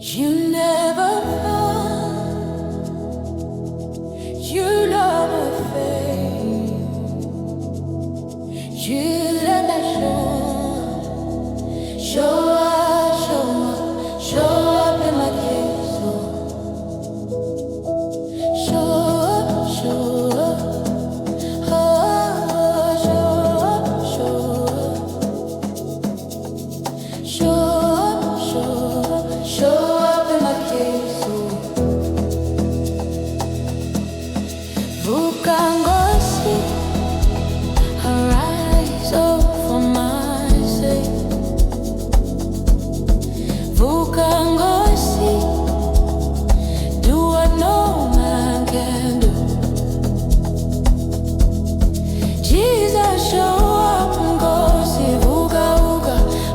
You never fall, you never fail. You let me show up in my case. Show up, show up in my case. Vukangosi, arise for my sake. Vukangosi, do what no man can do. Jesus, show up and go see. Vuka,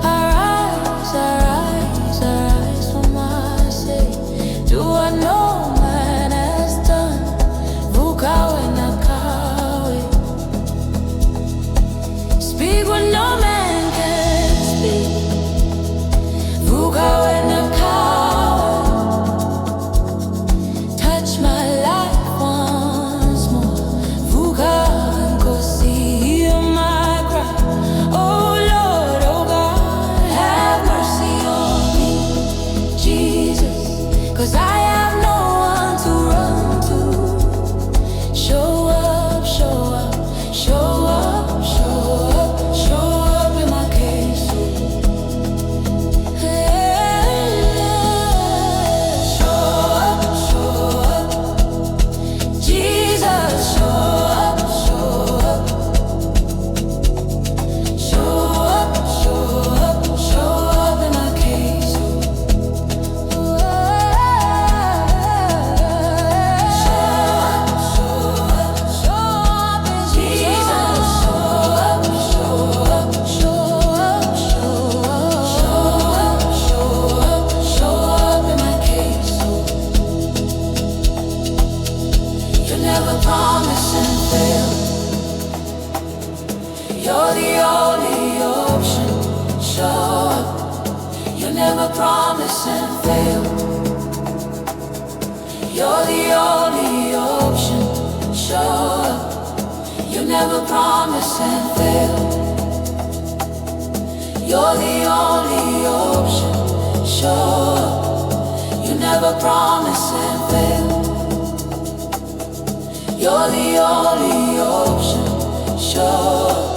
arise for my sake. Do what no man has done. Vuka when I speak what no man can speak. Vuka when I touch my life once more. Vuka and go see my cry. Oh Lord, oh God, have mercy on me, Jesus, 'cause I have no one to run to. Show up, show up, show up, show up, show up in my case. Show up, Jesus, show up, show up, show up, show up, show up in my case. Promise and fail. You're the only option. Show up. You never promise and fail. You're the only option. Show up. You never promise and fail. You're the only option. Show up. You never promise and fail. You're the only option. Show up.